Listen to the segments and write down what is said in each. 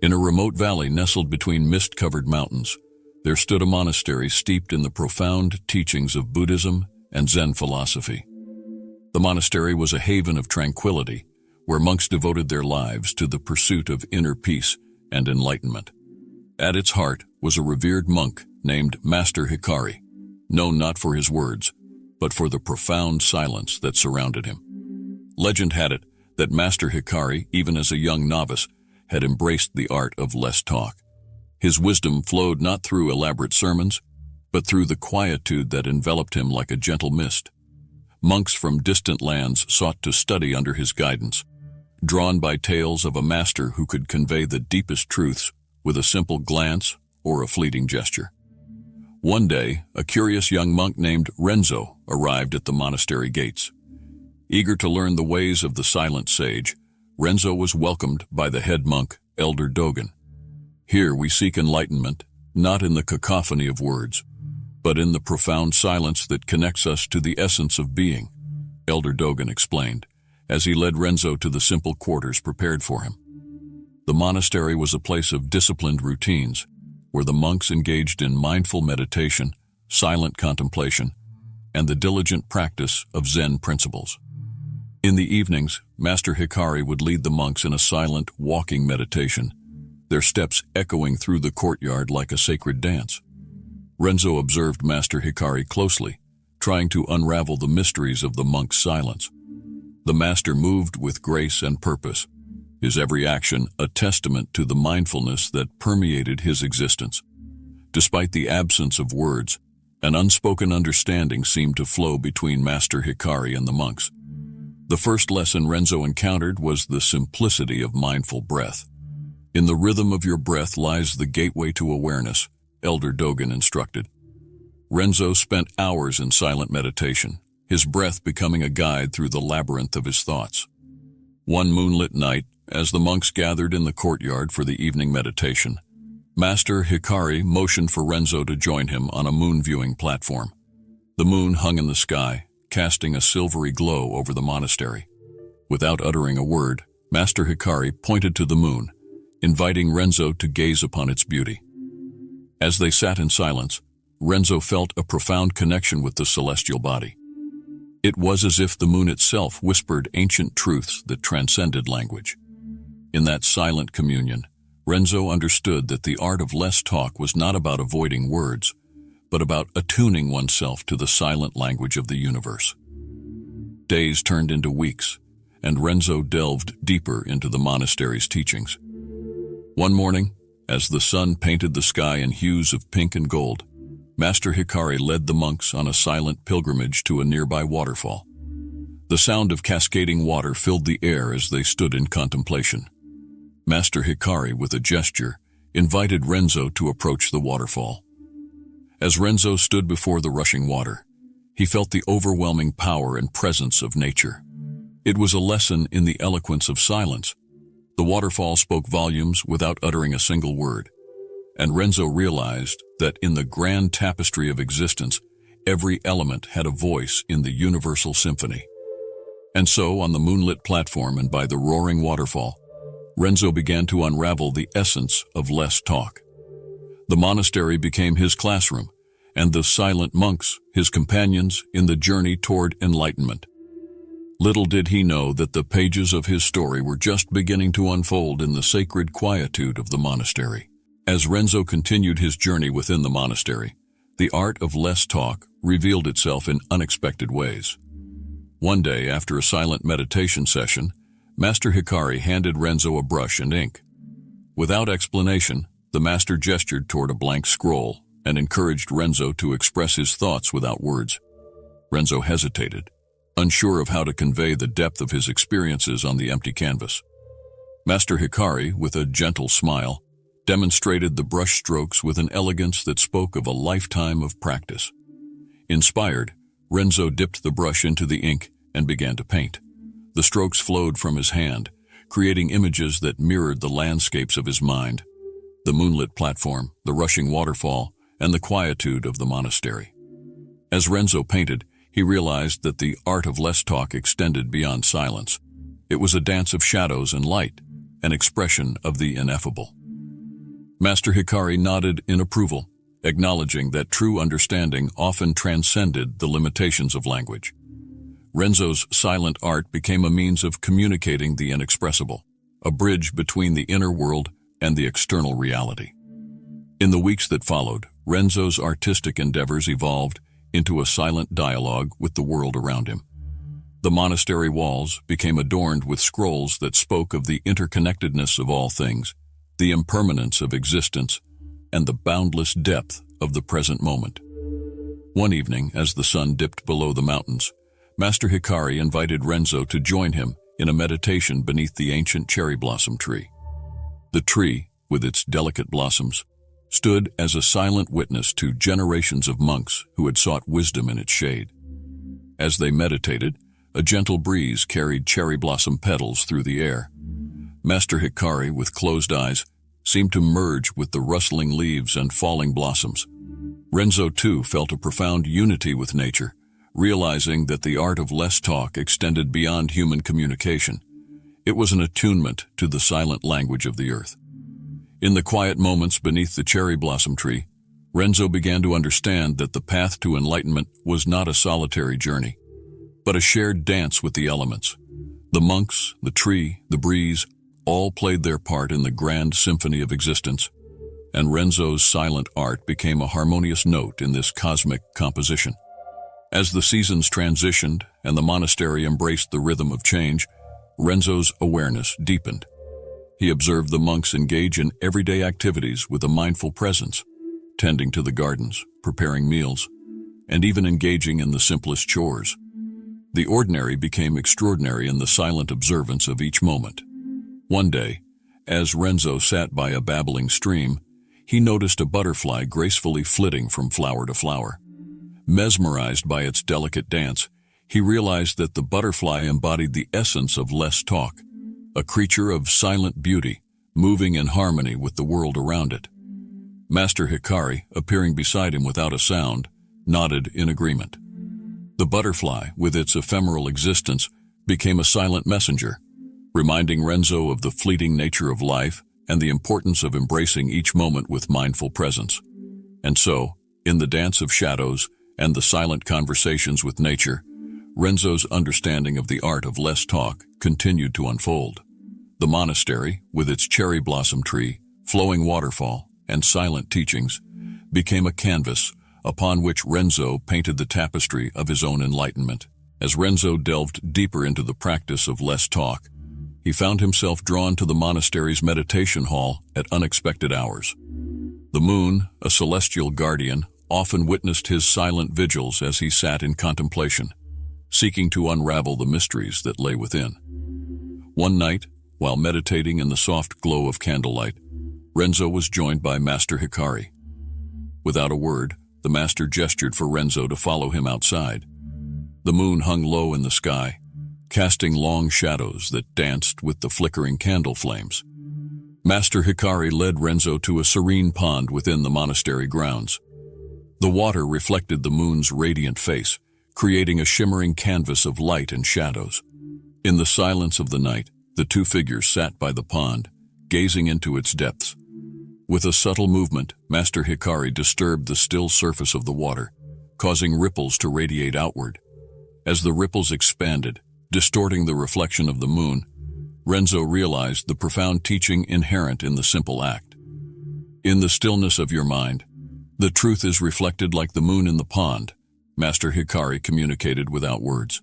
In a remote valley nestled between mist-covered mountains, there stood a monastery steeped in the profound teachings of Buddhism and Zen philosophy. The monastery was a haven of tranquility, where monks devoted their lives to the pursuit of inner peace and enlightenment. At its heart was a revered monk named Master Hikari, known not for his words, but for the profound silence that surrounded him. Legend had it that Master Hikari, even as a young novice, had embraced the art of less talk. His wisdom flowed not through elaborate sermons, but through the quietude that enveloped him like a gentle mist. Monks from distant lands sought to study under his guidance, drawn by tales of a master who could convey the deepest truths with a simple glance or a fleeting gesture. One day, a curious young monk named Renzo arrived at the monastery gates. Eager to learn the ways of the silent sage, Renzo was welcomed by the head monk, Elder Dogen. Here we seek enlightenment, not in the cacophony of words, but in the profound silence that connects us to the essence of being, Elder Dogen explained, as he led Renzo to the simple quarters prepared for him. The monastery was a place of disciplined routines, where the monks engaged in mindful meditation, silent contemplation, and the diligent practice of Zen principles. In the evenings, Master Hikari would lead the monks in a silent, walking meditation, their steps echoing through the courtyard like a sacred dance. Renzo observed Master Hikari closely, trying to unravel the mysteries of the monk's silence. The master moved with grace and purpose, his every action a testament to the mindfulness that permeated his existence. Despite the absence of words, an unspoken understanding seemed to flow between Master Hikari and the monks. The first lesson Renzo encountered was the simplicity of mindful breath. In the rhythm of your breath lies the gateway to awareness, Elder Dogen instructed. Renzo spent hours in silent meditation, his breath becoming a guide through the labyrinth of his thoughts. One moonlit night, as the monks gathered in the courtyard for the evening meditation, Master Hikari motioned for Renzo to join him on a moon-viewing platform. The moon hung in the sky, casting a silvery glow over the monastery. Without uttering a word, Master Hikari pointed to the moon, inviting Renzo to gaze upon its beauty. As they sat in silence, Renzo felt a profound connection with the celestial body. It was as if the moon itself whispered ancient truths that transcended language. In that silent communion, Renzo understood that the art of less talk was not about avoiding words, but about attuning oneself to the silent language of the universe. Days turned into weeks, and Renzo delved deeper into the monastery's teachings. One morning, as the sun painted the sky in hues of pink and gold, Master Hikari led the monks on a silent pilgrimage to a nearby waterfall. The sound of cascading water filled the air as they stood in contemplation. Master Hikari, with a gesture, invited Renzo to approach the waterfall. As Renzo stood before the rushing water, he felt the overwhelming power and presence of nature. It was a lesson in the eloquence of silence. The waterfall spoke volumes without uttering a single word, and Renzo realized that in the grand tapestry of existence, every element had a voice in the universal symphony. And so, on the moonlit platform and by the roaring waterfall, Renzo began to unravel the essence of less talk. The monastery became his classroom, and the silent monks his companions in the journey toward enlightenment. Little did he know that the pages of his story were just beginning to unfold in the sacred quietude of the monastery. As Renzo continued his journey within the monastery, the art of less talk revealed itself in unexpected ways. One day, after a silent meditation session, Master Hikari handed Renzo a brush and ink. Without explanation, the master gestured toward a blank scroll and encouraged Renzo to express his thoughts without words. Renzo hesitated, unsure of how to convey the depth of his experiences on the empty canvas. Master Hikari, with a gentle smile, demonstrated the brush strokes with an elegance that spoke of a lifetime of practice. Inspired, Renzo dipped the brush into the ink and began to paint. The strokes flowed from his hand, creating images that mirrored the landscapes of his mind, the moonlit platform, the rushing waterfall, and the quietude of the monastery. As Renzo painted, he realized that the art of less talk extended beyond silence. It was a dance of shadows and light, an expression of the ineffable. Master Hikari nodded in approval, acknowledging that true understanding often transcended the limitations of language. Renzo's silent art became a means of communicating the inexpressible, a bridge between the inner world and the external reality. In the weeks that followed, Renzo's artistic endeavors evolved into a silent dialogue with the world around him. The monastery walls became adorned with scrolls that spoke of the interconnectedness of all things, the impermanence of existence, and the boundless depth of the present moment. One evening, as the sun dipped below the mountains, Master Hikari invited Renzo to join him in a meditation beneath the ancient cherry blossom tree. The tree, with its delicate blossoms, stood as a silent witness to generations of monks who had sought wisdom in its shade. As they meditated, a gentle breeze carried cherry blossom petals through the air. Master Hikari, with closed eyes, seemed to merge with the rustling leaves and falling blossoms. Renzo, too, felt a profound unity with nature, realizing that the art of less talk extended beyond human communication. It was an attunement to the silent language of the earth. In the quiet moments beneath the cherry blossom tree, Renzo began to understand that the path to enlightenment was not a solitary journey, but a shared dance with the elements. The monks, the tree, the breeze, all played their part in the grand symphony of existence, and Renzo's silent art became a harmonious note in this cosmic composition. As the seasons transitioned and the monastery embraced the rhythm of change, Renzo's awareness deepened. He observed the monks engage in everyday activities with a mindful presence, tending to the gardens, preparing meals, and even engaging in the simplest chores. The ordinary became extraordinary in the silent observance of each moment. One day, as Renzo sat by a babbling stream, he noticed a butterfly gracefully flitting from flower to flower. Mesmerized by its delicate dance, he realized that the butterfly embodied the essence of less talk, a creature of silent beauty, moving in harmony with the world around it. Master Hikari, appearing beside him without a sound, nodded in agreement. The butterfly, with its ephemeral existence, became a silent messenger, reminding Renzo of the fleeting nature of life and the importance of embracing each moment with mindful presence. And so, in the dance of shadows and the silent conversations with nature, Renzo's understanding of the art of less talk continued to unfold. The monastery, with its cherry blossom tree, flowing waterfall, and silent teachings, became a canvas upon which Renzo painted the tapestry of his own enlightenment. As Renzo delved deeper into the practice of less talk, he found himself drawn to the monastery's meditation hall at unexpected hours. The moon, a celestial guardian, often witnessed his silent vigils as he sat in contemplation, seeking to unravel the mysteries that lay within. One night, while meditating in the soft glow of candlelight, Renzo was joined by Master Hikari. Without a word, the master gestured for Renzo to follow him outside. The moon hung low in the sky, casting long shadows that danced with the flickering candle flames. Master Hikari led Renzo to a serene pond within the monastery grounds. The water reflected the moon's radiant face, creating a shimmering canvas of light and shadows. In the silence of the night, the two figures sat by the pond, gazing into its depths. With a subtle movement, Master Hikari disturbed the still surface of the water, causing ripples to radiate outward. As the ripples expanded, distorting the reflection of the moon, Renzo realized the profound teaching inherent in the simple act. In the stillness of your mind, the truth is reflected like the moon in the pond, Master Hikari communicated without words.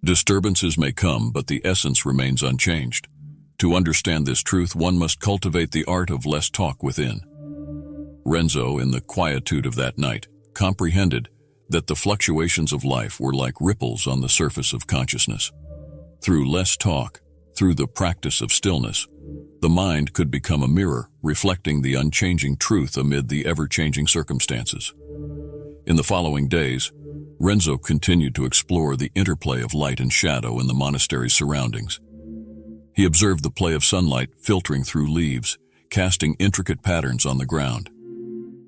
Disturbances may come, but the essence remains unchanged. To understand this truth, one must cultivate the art of less talk within. Renzo, in the quietude of that night, comprehended that the fluctuations of life were like ripples on the surface of consciousness. Through less talk, through the practice of stillness, the mind could become a mirror reflecting the unchanging truth amid the ever-changing circumstances. In the following days, Renzo continued to explore the interplay of light and shadow in the monastery's surroundings. He observed the play of sunlight filtering through leaves, casting intricate patterns on the ground.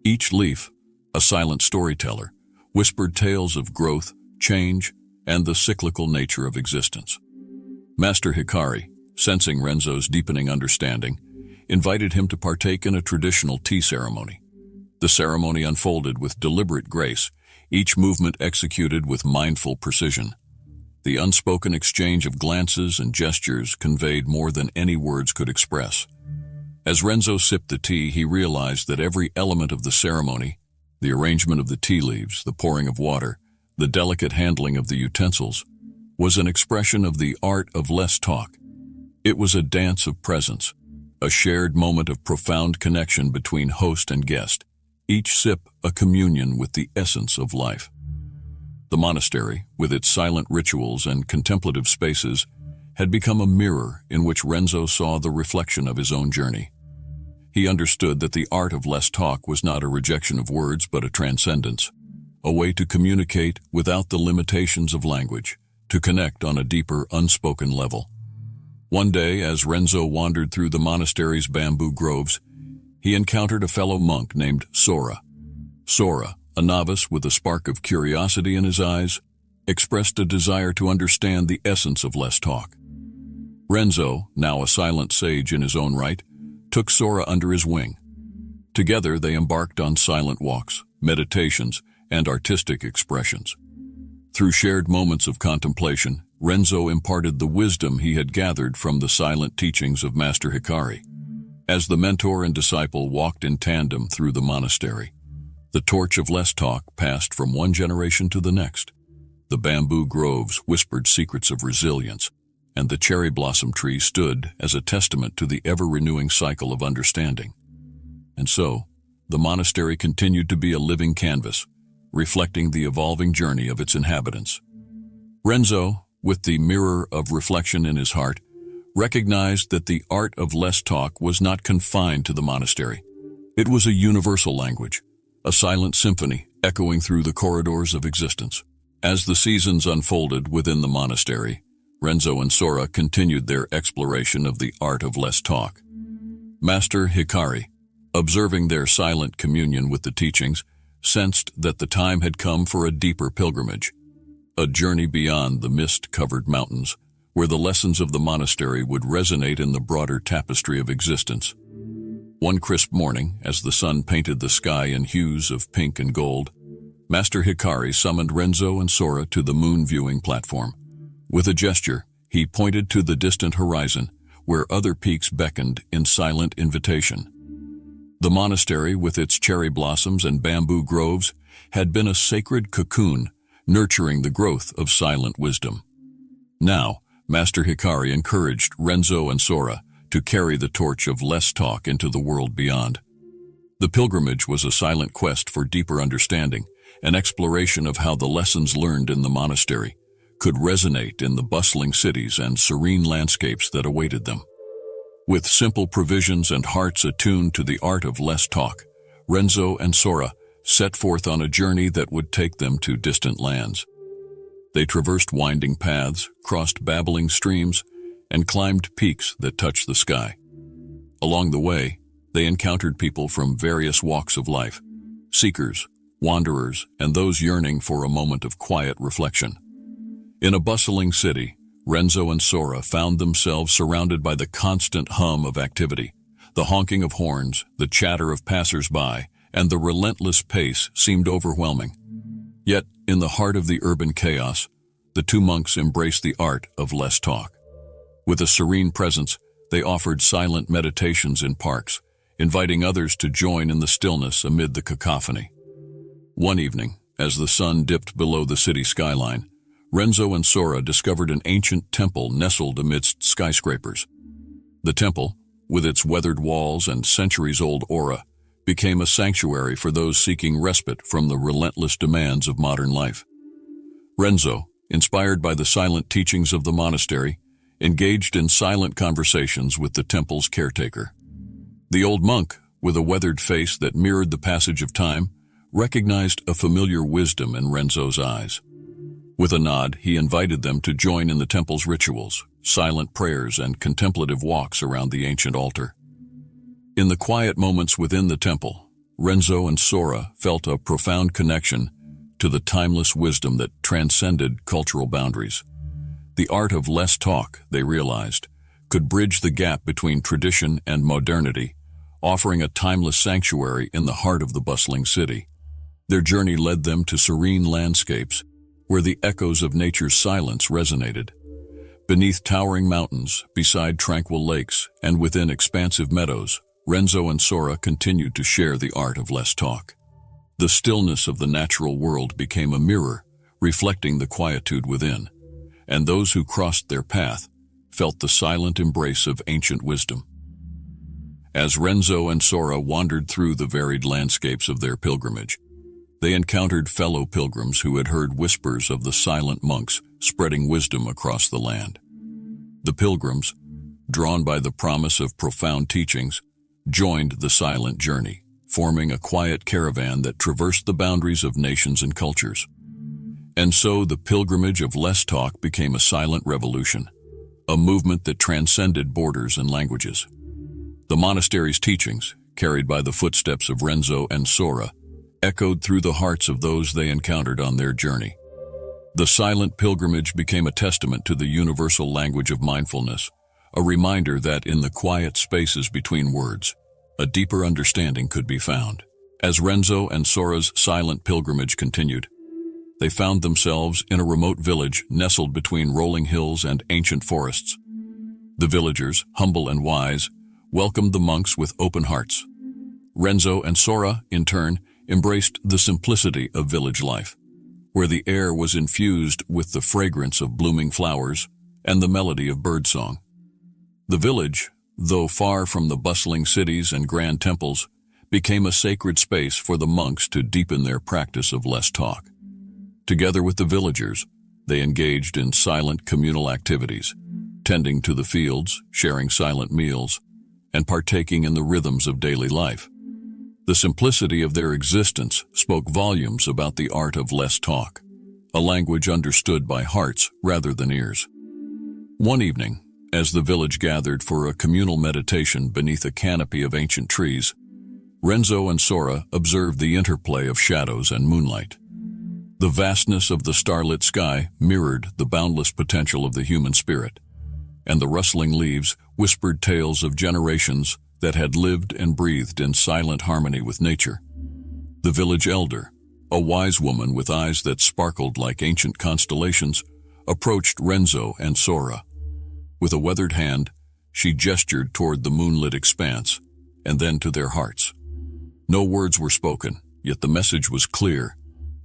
Each leaf, a silent storyteller, whispered tales of growth, change, and the cyclical nature of existence. Master Hikari, sensing Renzo's deepening understanding, invited him to partake in a traditional tea ceremony. The ceremony unfolded with deliberate grace, each movement executed with mindful precision. The unspoken exchange of glances and gestures conveyed more than any words could express. As Renzo sipped the tea, he realized that every element of the ceremony, the arrangement of the tea leaves, the pouring of water, the delicate handling of the utensils, was an expression of the art of less talk. It was a dance of presence, a shared moment of profound connection between host and guest, each sip a communion with the essence of life. The monastery, with its silent rituals and contemplative spaces, had become a mirror in which Renzo saw the reflection of his own journey. He understood that the art of less talk was not a rejection of words but a transcendence, a way to communicate without the limitations of language, to connect on a deeper, unspoken level. One day, as Renzo wandered through the monastery's bamboo groves, he encountered a fellow monk named Sora. Sora, a novice with a spark of curiosity in his eyes, expressed a desire to understand the essence of less talk. Renzo, now a silent sage in his own right, took Sora under his wing. Together they embarked on silent walks, meditations, and artistic expressions. Through shared moments of contemplation, Renzo imparted the wisdom he had gathered from the silent teachings of Master Hikari. As the mentor and disciple walked in tandem through the monastery, the torch of less talk passed from one generation to the next. The bamboo groves whispered secrets of resilience, and the cherry blossom tree stood as a testament to the ever-renewing cycle of understanding. And so, the monastery continued to be a living canvas, reflecting the evolving journey of its inhabitants. Renzo, with the mirror of reflection in his heart, recognized that the art of less talk was not confined to the monastery. It was a universal language, a silent symphony echoing through the corridors of existence. As the seasons unfolded within the monastery, Renzo and Sora continued their exploration of the art of less talk. Master Hikari, observing their silent communion with the teachings, sensed that the time had come for a deeper pilgrimage, a journey beyond the mist-covered mountains, where the lessons of the monastery would resonate in the broader tapestry of existence. One crisp morning, as the sun painted the sky in hues of pink and gold, Master Hikari summoned Renzo and Sora to the moon-viewing platform. With a gesture, he pointed to the distant horizon, where other peaks beckoned in silent invitation. The monastery, with its cherry blossoms and bamboo groves, had been a sacred cocoon, nurturing the growth of silent wisdom. Now, Master Hikari encouraged Renzo and Sora to carry the torch of less talk into the world beyond. The pilgrimage was a silent quest for deeper understanding, an exploration of how the lessons learned in the monastery could resonate in the bustling cities and serene landscapes that awaited them. With simple provisions and hearts attuned to the art of less talk, Renzo and Sora set forth on a journey that would take them to distant lands. They traversed winding paths, crossed babbling streams, and climbed peaks that touched the sky. Along the way, they encountered people from various walks of life, seekers, wanderers, and those yearning for a moment of quiet reflection. In a bustling city, Renzo and Sora found themselves surrounded by the constant hum of activity. The honking of horns, the chatter of passers-by, and the relentless pace seemed overwhelming. Yet, in the heart of the urban chaos, the two monks embraced the art of less talk. With a serene presence, they offered silent meditations in parks, inviting others to join in the stillness amid the cacophony. One evening, as the sun dipped below the city skyline, Renzo and Sora discovered an ancient temple nestled amidst skyscrapers. The temple, with its weathered walls and centuries-old aura, became a sanctuary for those seeking respite from the relentless demands of modern life. Renzo, inspired by the silent teachings of the monastery, engaged in silent conversations with the temple's caretaker. The old monk, with a weathered face that mirrored the passage of time, recognized a familiar wisdom in Renzo's eyes. With a nod, he invited them to join in the temple's rituals, silent prayers, and contemplative walks around the ancient altar. In the quiet moments within the temple, Renzo and Sora felt a profound connection to the timeless wisdom that transcended cultural boundaries. The art of less talk, they realized, could bridge the gap between tradition and modernity, offering a timeless sanctuary in the heart of the bustling city. Their journey led them to serene landscapes, where the echoes of nature's silence resonated. Beneath towering mountains, beside tranquil lakes, and within expansive meadows, Renzo and Sora continued to share the art of less talk. The stillness of the natural world became a mirror, reflecting the quietude within, and those who crossed their path felt the silent embrace of ancient wisdom. As Renzo and Sora wandered through the varied landscapes of their pilgrimage, they encountered fellow pilgrims who had heard whispers of the silent monks spreading wisdom across the land. The pilgrims, drawn by the promise of profound teachings, joined the silent journey, forming a quiet caravan that traversed the boundaries of nations and cultures. And so the pilgrimage of less talk became a silent revolution, a movement that transcended borders and languages. The monastery's teachings, carried by the footsteps of Renzo and Sora, echoed through the hearts of those they encountered on their journey. The silent pilgrimage became a testament to the universal language of mindfulness, a reminder that in the quiet spaces between words, a deeper understanding could be found. As Renzo and Sora's silent pilgrimage continued, they found themselves in a remote village nestled between rolling hills and ancient forests. The villagers, humble and wise, welcomed the monks with open hearts. Renzo and Sora, in turn, embraced the simplicity of village life, where the air was infused with the fragrance of blooming flowers and the melody of birdsong. The village, though far from the bustling cities and grand temples, became a sacred space for the monks to deepen their practice of less talk. Together with the villagers, they engaged in silent communal activities, tending to the fields, sharing silent meals, and partaking in the rhythms of daily life. The simplicity of their existence spoke volumes about the art of less talk, a language understood by hearts rather than ears. One evening, as the village gathered for a communal meditation beneath a canopy of ancient trees, Renzo and Sora observed the interplay of shadows and moonlight. The vastness of the starlit sky mirrored the boundless potential of the human spirit, and the rustling leaves whispered tales of generations that had lived and breathed in silent harmony with nature. The village elder, a wise woman with eyes that sparkled like ancient constellations, approached Renzo and Sora. With a weathered hand, she gestured toward the moonlit expanse, and then to their hearts. No words were spoken, yet the message was clear.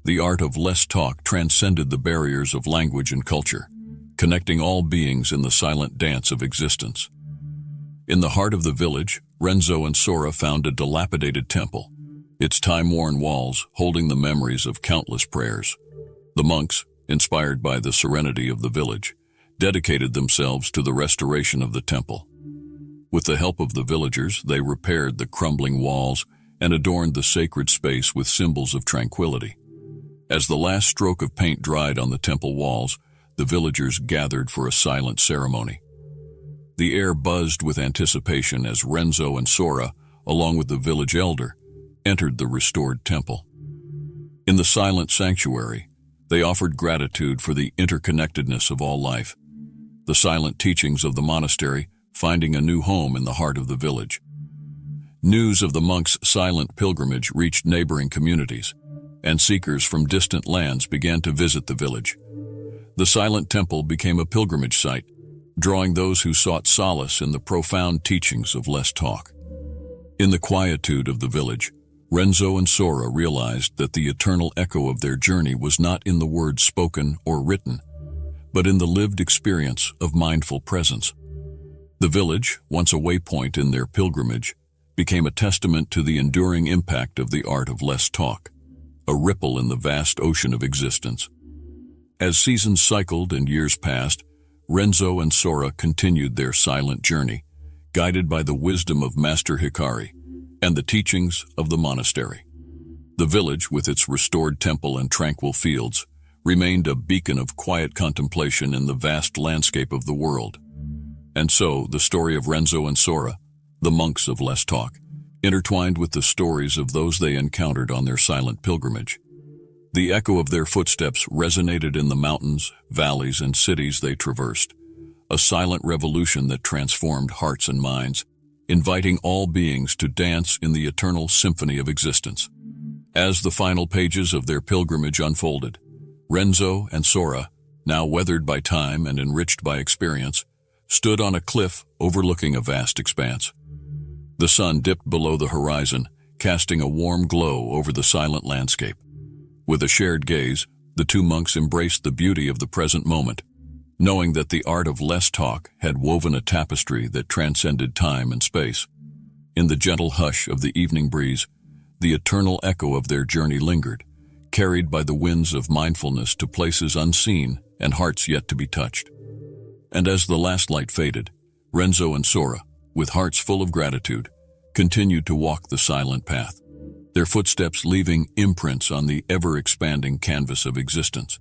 The art of less talk transcended the barriers of language and culture, connecting all beings in the silent dance of existence. In the heart of the village, Renzo and Sora found a dilapidated temple, its time-worn walls holding the memories of countless prayers. The monks, inspired by the serenity of the village, dedicated themselves to the restoration of the temple. With the help of the villagers, they repaired the crumbling walls and adorned the sacred space with symbols of tranquility. As the last stroke of paint dried on the temple walls, the villagers gathered for a silent ceremony. The air buzzed with anticipation as Renzo and Sora, along with the village elder, entered the restored temple. In the silent sanctuary, they offered gratitude for the interconnectedness of all life, the silent teachings of the monastery finding a new home in the heart of the village. News of the monks' silent pilgrimage reached neighboring communities, and seekers from distant lands began to visit the village. The silent temple became a pilgrimage site, drawing those who sought solace in the profound teachings of less talk. In the quietude of the village, Renzo and Sora realized that the eternal echo of their journey was not in the words spoken or written, but in the lived experience of mindful presence. The village, once a waypoint in their pilgrimage, became a testament to the enduring impact of the art of less talk, a ripple in the vast ocean of existence. As seasons cycled and years passed, Renzo and Sora continued their silent journey, guided by the wisdom of Master Hikari and the teachings of the monastery. The village, with its restored temple and tranquil fields, remained a beacon of quiet contemplation in the vast landscape of the world. And so, the story of Renzo and Sora, the monks of less talk, intertwined with the stories of those they encountered on their silent pilgrimage. The echo of their footsteps resonated in the mountains, valleys, and cities they traversed, a silent revolution that transformed hearts and minds, inviting all beings to dance in the eternal symphony of existence. As the final pages of their pilgrimage unfolded, Renzo and Sora, now weathered by time and enriched by experience, stood on a cliff overlooking a vast expanse. The sun dipped below the horizon, casting a warm glow over the silent landscape. With a shared gaze, the two monks embraced the beauty of the present moment, knowing that the art of less talk had woven a tapestry that transcended time and space. In the gentle hush of the evening breeze, the eternal echo of their journey lingered, carried by the winds of mindfulness to places unseen and hearts yet to be touched. And as the last light faded, Renzo and Sora, with hearts full of gratitude, continued to walk the silent path, their footsteps leaving imprints on the ever-expanding canvas of existence.